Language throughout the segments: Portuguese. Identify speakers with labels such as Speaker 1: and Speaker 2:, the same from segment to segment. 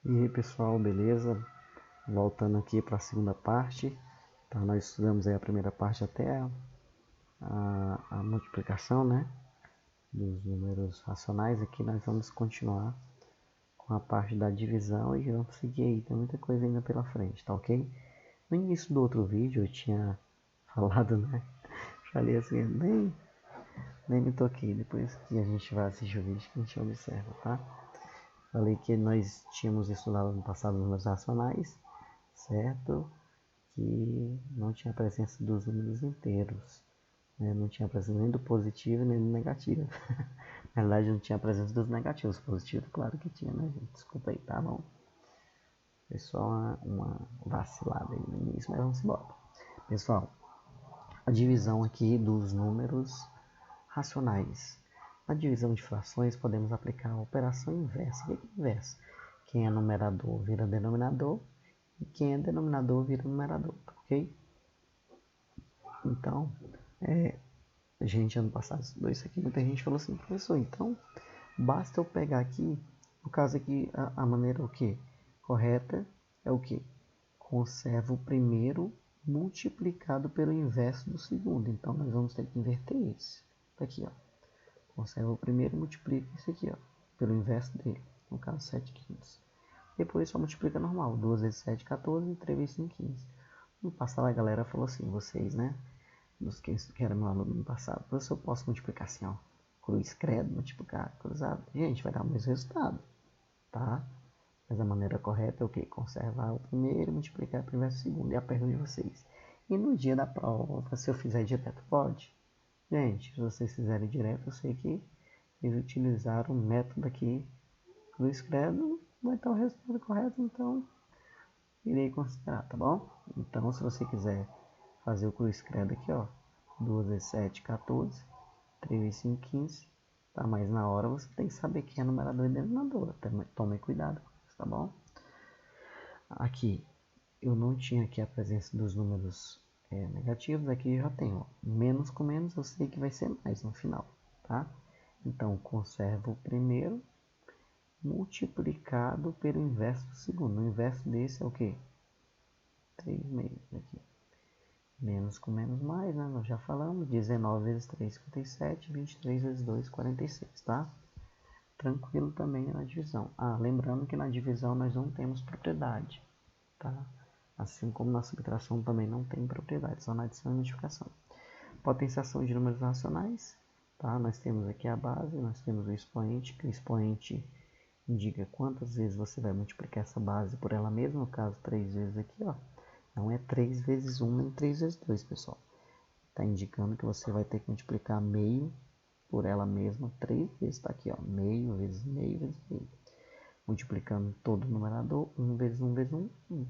Speaker 1: E aí pessoal, beleza? Voltando aqui para a segunda parte, tá? Nós estudamos aí a primeira parte até a multiplicação, né? Dos números racionais. Aqui nós vamos continuar com a parte da divisão e vamos seguir aí, tem muita coisa ainda pela frente, tá ok? No início do outro vídeo eu tinha falado, né? Falei assim, nem me toquei, depois que a gente vai assistir o vídeo que a gente observa, tá? Falei que nós tínhamos estudado no passado números racionais, certo? Que não tinha presença dos números inteiros, né? Não tinha presença nem do positivo nem do negativo. Na verdade, não tinha presença dos negativos. Positivo, claro que tinha, né, gente? Desculpa aí, tá bom? Foi só uma vacilada aí no início, mas vamos embora. Pessoal, a divisão aqui dos números racionais. Na divisão de frações, podemos aplicar a operação inversa. O que é inversa? Quem é numerador vira denominador e quem é denominador vira numerador, ok? Então, gente, ano passado estudou isso aqui, muita gente falou assim, professor, então basta eu pegar aqui, no caso aqui, a maneira o que? Correta é o que? Conserva o primeiro multiplicado pelo inverso do segundo. Então, nós vamos ter que inverter esse. Tá aqui, ó. Conserva o primeiro e multiplica esse aqui, ó, pelo inverso dele. No caso, 7 quintos. Depois só multiplica normal. 2 vezes 7, 14. E 3 vezes 5, 15. No passado, a galera falou assim, vocês, né? Dos que era meu aluno no passado. Professor, eu posso multiplicar assim, ó. Cruz, credo, multiplicar, cruzado. Gente, vai dar o mesmo resultado, tá? Mas a maneira correta é o que? Conservar o primeiro e multiplicar o primeiro e o segundo. E a pergunta de vocês. E no dia da prova, se eu fizer direto, pode? Gente, se vocês fizerem direto, eu sei que eles utilizaram o método aqui. Cruz, credo, vai estar o resultado correto, então irei considerar, tá bom? Então, se você quiser fazer o cruz credo aqui, ó, 2 vezes 7, 14, 3 vezes 5, 15, tá? Mas na hora você tem que saber quem é numerador e denominador, tome cuidado com isso, tá bom? Aqui, eu não tinha aqui a presença dos números negativos, aqui já tenho, ó. Menos com menos eu sei que vai ser mais no final, tá? Então, conservo o primeiro multiplicado pelo inverso do segundo. O inverso desse é o que? 3 meios aqui. Menos com menos mais, né? Nós já falamos. 19 vezes 3, 57. 23 vezes 2, 46, tá? Tranquilo também na divisão. Lembrando que na divisão nós não temos propriedade, tá? Assim como na subtração também não tem propriedade, só na adição e multiplicação. Potenciação de números racionais, tá? Nós temos aqui a base, nós temos o expoente, que o expoente indica quantas vezes você vai multiplicar essa base por ela mesma, no caso 3 vezes aqui, ó. Não é 3 vezes 1 nem 3 vezes 2, pessoal. Está indicando que você vai ter que multiplicar meio por ela mesma 3 vezes. Está aqui, ó, meio vezes meio vezes meio. Multiplicando todo o numerador, 1 vezes 1 vezes 1, 1.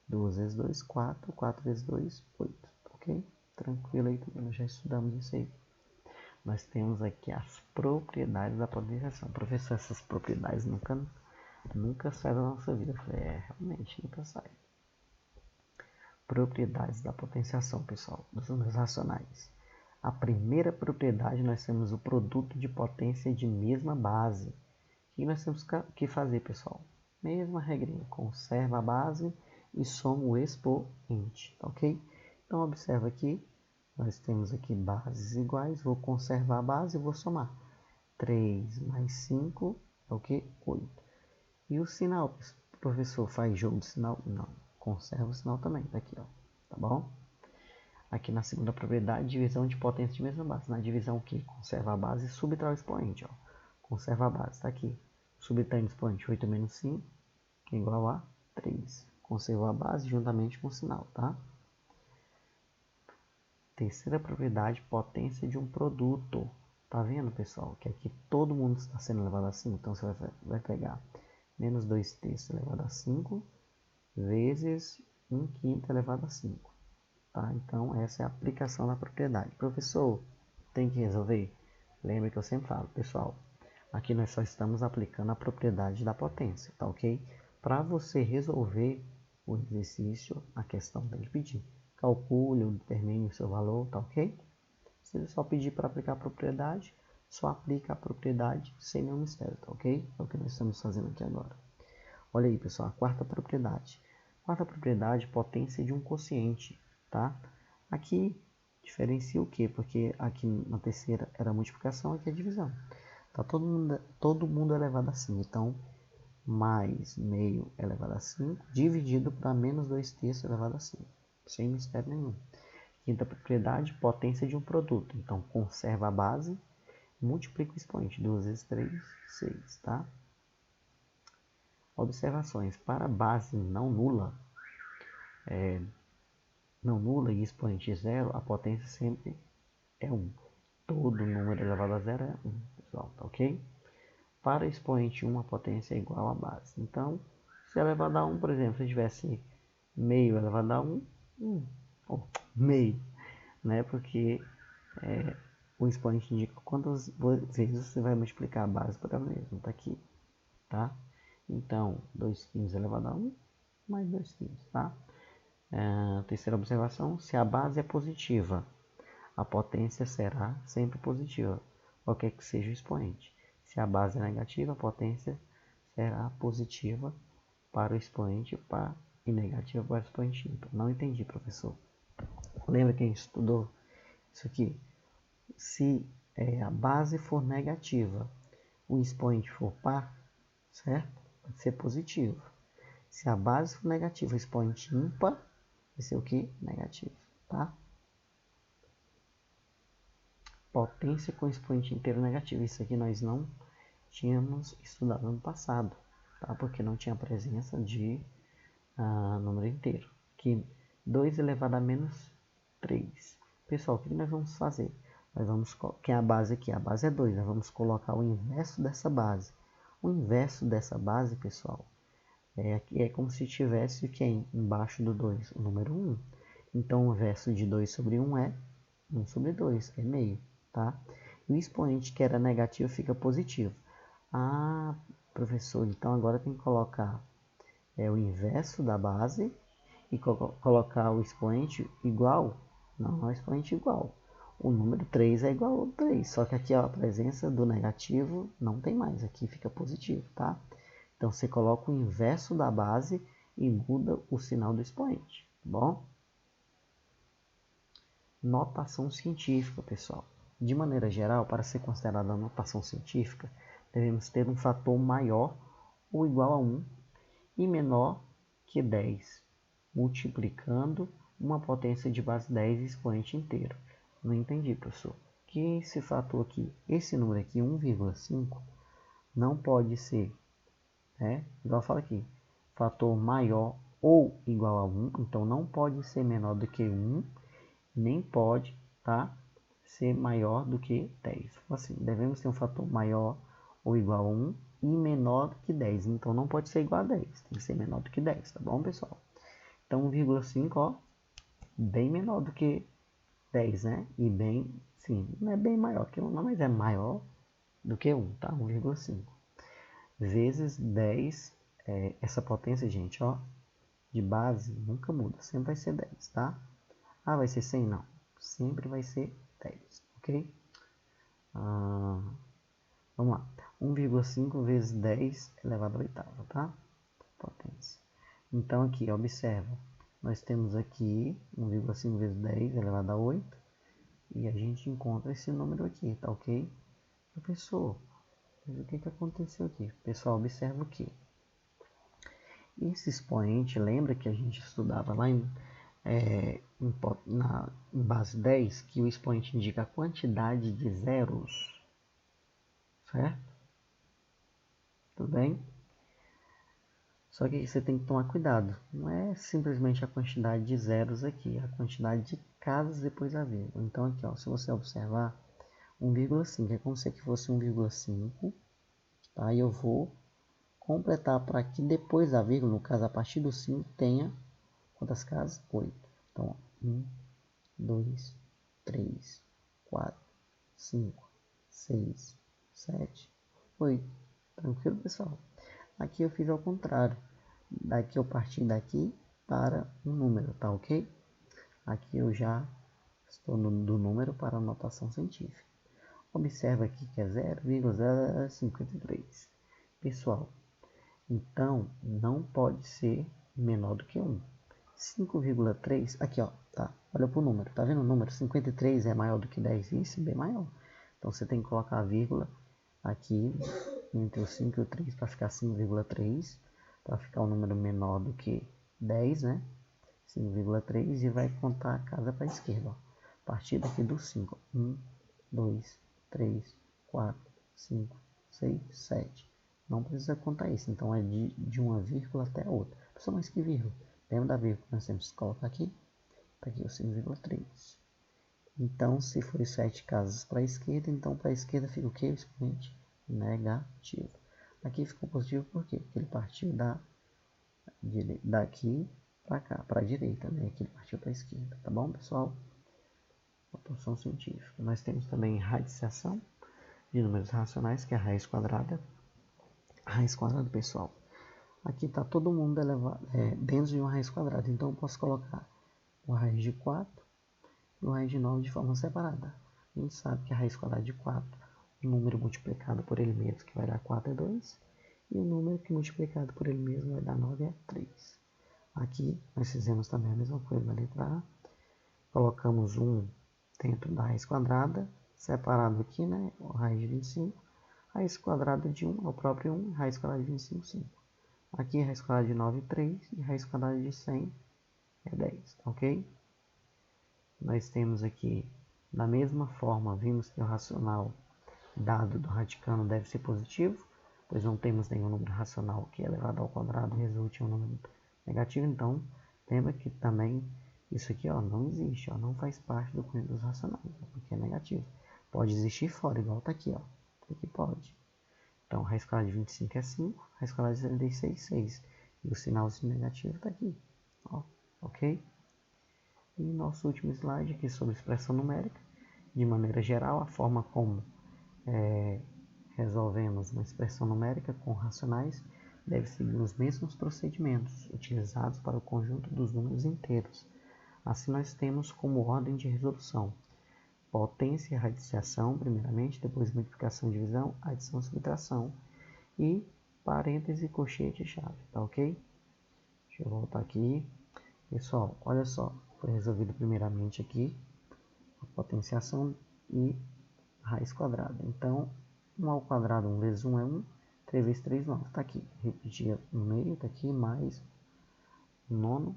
Speaker 1: 2 vezes 2, 4. 4 vezes 2, 8. Ok? Tranquilo aí, nós já estudamos isso aí. Nós temos aqui as propriedades da potenciação. Professor, essas propriedades nunca saem da nossa vida. Realmente nunca sai. Propriedades da potenciação, pessoal, dos números racionais. A primeira propriedade, nós temos o produto de potência de mesma base. O que nós temos que fazer, pessoal? Mesma regrinha, conserva a base e soma o expoente, ok? Então, observa aqui, nós temos aqui bases iguais, vou conservar a base e vou somar. 3 mais 5 é o que? 8. E o sinal, professor, faz jogo de sinal? Não, conserva o sinal também, tá aqui, ó, tá bom? Aqui na segunda propriedade, divisão de potência de mesma base. Na divisão que conserva a base e subtrai o expoente, ó. Conserva a base, tá aqui. Subtrai o expoente, 8 menos 5, que é igual a 3. Conservou a base juntamente com o sinal, tá? Terceira propriedade, potência de um produto. Tá vendo, pessoal? Que aqui todo mundo está sendo elevado a 5. Então, você vai pegar menos 2 terços elevado a 5 vezes 1 quinto elevado a 5. Tá? Então, essa é a aplicação da propriedade. Professor, tem que resolver? Lembre que eu sempre falo, pessoal, aqui nós só estamos aplicando a propriedade da potência, tá ok? Para você resolver o exercício, a questão tem que pedir. Calcule, determine o seu valor, tá ok? Se ele só pedir para aplicar a propriedade, só aplica a propriedade sem nenhum mistério, tá ok? É o que nós estamos fazendo aqui agora. Olha aí, pessoal, a quarta propriedade. Quarta propriedade, potência de um quociente, tá? Aqui diferencia o quê? Porque aqui na terceira era multiplicação, aqui é divisão. Tá todo mundo elevado a 5. Então, mais meio elevado a 5, dividido para menos 2/3 elevado a 5. Sem mistério nenhum. Quinta propriedade, potência de um produto. Então, conserva a base, multiplica o expoente. 2 vezes 3, 6, tá? Observações. Para base não nula e expoente zero, a potência sempre é 1. Todo número elevado a zero é 1, pessoal, tá ok? Para expoente 1, a potência é igual à base. Então, se elevado a 1, por exemplo, se tivesse meio elevado a 1, meio, né? Porque o expoente indica quantas vezes você vai multiplicar a base por ela mesma, tá aqui, tá? Então, 2/5 elevado a 1, mais 2/5, tá? Terceira observação, se a base é positiva, a potência será sempre positiva, qualquer que seja o expoente. Se a base é negativa, a potência será positiva para o expoente e negativa para o expoente ímpar. Não entendi, professor. Lembra que a gente estudou isso aqui? Se a base for negativa, o expoente for par, certo? Vai ser positivo. Se a base for negativa, o expoente ímpar, vai ser o que? Negativo, tá? Potência com expoente inteiro negativo. Isso aqui nós não tínhamos estudado no passado, tá? Porque não tinha presença de número inteiro. Aqui, 2 elevado a menos 3. Pessoal, o que nós vamos fazer? Nós vamos, que é a base aqui? A base é 2. Nós vamos colocar o inverso dessa base. O inverso dessa base, pessoal, é como se tivesse quem? Embaixo do 2, o número 1. Então, o inverso de 2 sobre 1 é 1 sobre 2, é meio, tá? E o expoente que era negativo fica positivo. Ah, professor, então agora tem que colocar o inverso da base e colocar o expoente igual. Não é o expoente igual. O número 3 é igual ao 3, só que aqui ó, a presença do negativo não tem mais, aqui fica positivo, tá? Então você coloca o inverso da base e muda o sinal do expoente, tá bom? Notação científica, pessoal. De maneira geral, para ser considerada notação científica, devemos ter um fator maior ou igual a 1 e menor que 10, multiplicando uma potência de base 10 expoente inteiro. Não entendi, professor. Que é esse fator aqui? Esse número aqui, 1,5, não pode ser, igual fala aqui, fator maior ou igual a 1, então não pode ser menor do que 1, nem pode, tá, ser maior do que 10. Assim, devemos ter um fator maior ou igual a 1 e menor do que 10. Então, não pode ser igual a 10. Tem que ser menor do que 10, tá bom, pessoal? Então, 1,5, ó, bem menor do que 10, né? E bem, sim, não é bem maior que 1, não, mas é maior do que 1, tá? 1,5. Vezes 10, essa potência, gente, ó, de base, nunca muda. Sempre vai ser 10, tá? Ah, vai ser 100? Não. Sempre vai ser 10, ok? Vamos lá. 1,5 vezes 10 elevado à oitava, tá? Potência. Então, aqui, observa. Nós temos aqui 1,5 vezes 10 elevado a 8. E a gente encontra esse número aqui, tá ok? Professor, mas o que aconteceu aqui? Pessoal, observa aqui. Esse expoente, lembra que a gente estudava lá em base 10, que o expoente indica a quantidade de zeros, certo? Tudo bem? Só que você tem que tomar cuidado. Não é simplesmente a quantidade de zeros aqui, é a quantidade de casas depois da vírgula. Então aqui, ó, se você observar, 1,5 é como se aqui fosse 1,5, tá? E eu vou completar para que depois da vírgula, no caso a partir do 5, tenha quantas casas? 8. Então, 1, 2, 3, 4, 5, 6, 7, 8. Tranquilo, pessoal? Aqui eu fiz ao contrário. Daqui eu parti daqui para um número, tá ok? Aqui eu já estou do número para a notação científica. Observa aqui que é 0,053. Pessoal, Então, não pode ser menor do que 1. 5,3, aqui ó, tá? Olha para o número, tá vendo o número? 53 é maior do que 10, isso é bem maior. Então, você tem que colocar a vírgula aqui entre o 5 e o 3 para ficar 5,3, para ficar um número menor do que 10, né? 5,3 e vai contar a casa para a esquerda, ó. A partir daqui do 5, 1, 2, 3, 4, 5, 6, 7. Não precisa contar isso, então é de uma vírgula até a outra. Pessoal, mas que vírgula? Lembra da vírgula que nós temos que colocar aqui? Está aqui o 5,3. Então, se for 7 casas para a esquerda, então para a esquerda fica o que? O expoente negativo. Aqui ficou positivo por quê? Porque ele partiu daqui para cá, para a direita, né? Aqui ele partiu para a esquerda, tá bom, pessoal? Proporção científica. Nós temos também radiciação de números racionais, que é a raiz quadrada. A raiz quadrada, pessoal, aqui está todo mundo dentro de uma raiz quadrada. Então, eu posso colocar uma raiz de 4 e uma raiz de 9 de forma separada. A gente sabe que a raiz quadrada de 4, o número multiplicado por ele mesmo, que vai dar 4, é 2. E o número que multiplicado por ele mesmo vai dar 9, é 3. Aqui, nós fizemos também a mesma coisa na letra A. Colocamos 1 dentro da raiz quadrada, separado aqui, né? A raiz de 25. Raiz quadrada de 1 é o próprio 1, raiz quadrada de 25, 5. Aqui, raiz quadrada de 9, 3. E raiz quadrada de 100 é 10, ok? Nós temos aqui, da mesma forma, vimos que o racional dado do radicando deve ser positivo, pois não temos nenhum número racional que elevado ao quadrado resulte em um número negativo. Então, lembra que também isso aqui ó, não existe, ó, não faz parte do conjunto dos racionais, porque é negativo. Pode existir fora, igual está aqui, ó. Aqui pode. Então, raiz quadrada de 25 é 5, raiz quadrada de 76, 6. E o sinalzinho negativo está aqui, ó, ok? E nosso último slide aqui sobre expressão numérica. De maneira geral, a forma como resolvemos uma expressão numérica com racionais deve seguir os mesmos procedimentos utilizados para o conjunto dos números inteiros. Assim, nós temos como ordem de resolução potência e radiciação, primeiramente, depois multiplicação e divisão, adição e subtração, e parêntese, colchete e chave, tá ok? Deixa eu voltar aqui. Pessoal, olha só, foi resolvido primeiramente aqui a potenciação e raiz quadrada. Então, 1 ao quadrado, 1 vezes 1 é 1, 3 vezes 3, 9. Está aqui. Repetir no meio, está aqui, mais 9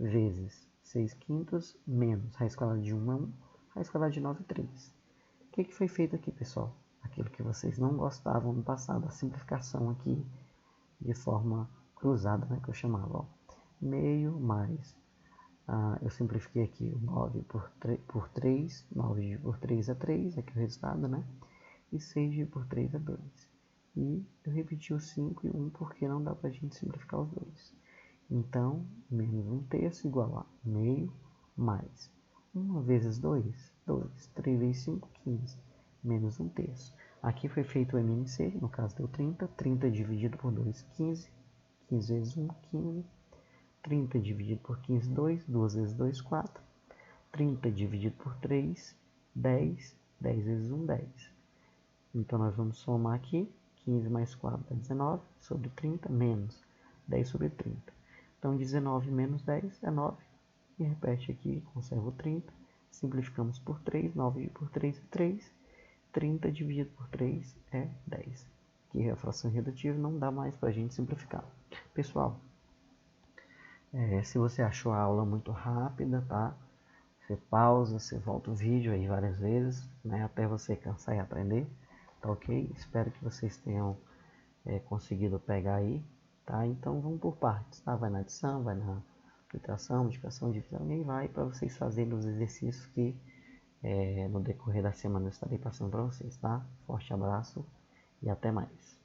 Speaker 1: vezes 6 quintos, menos raiz quadrada de 1 é 1, raiz quadrada de 9 é 3. O que foi feito aqui, pessoal? Aquilo que vocês não gostavam no passado, a simplificação aqui de forma cruzada, né, que eu chamava. Ó. Meio mais, eu simplifiquei aqui o 9 por 3, 9 por 3 é 3, aqui o resultado, né? E 6 por 3 é 2. E eu repeti o 5 e 1 porque não dá para a gente simplificar os dois. Então, menos 1/3 igual a meio mais 1 vezes 2, 2. 3 vezes 5, 15. Menos 1/3. Aqui foi feito o MNC, no caso deu 30. 30 dividido por 2, 15. 15 vezes 1, 15. 30 dividido por 15, 2. 2 vezes 2, 4. 30 dividido por 3, 10. 10 vezes 1, 10. Então, nós vamos somar aqui. 15 mais 4 dá 19 sobre 30, menos 10 sobre 30. Então, 19 menos 10 é 9. E repete aqui, conserva o 30. Simplificamos por 3. 9 por 3 é 3. 30 dividido por 3 é 10. Aqui é a fração redutiva, não dá mais para a gente simplificar. Pessoal, se você achou a aula muito rápida, tá? Você pausa, você volta o vídeo aí várias vezes, né? Até você cansar e aprender, tá ok? Espero que vocês tenham conseguido pegar aí, tá? Então vamos por partes, tá? Vai na adição, vai na subtração, multiplicação, divisão, e aí vai para vocês fazerem os exercícios que no decorrer da semana eu estarei passando para vocês, tá? Forte abraço e até mais.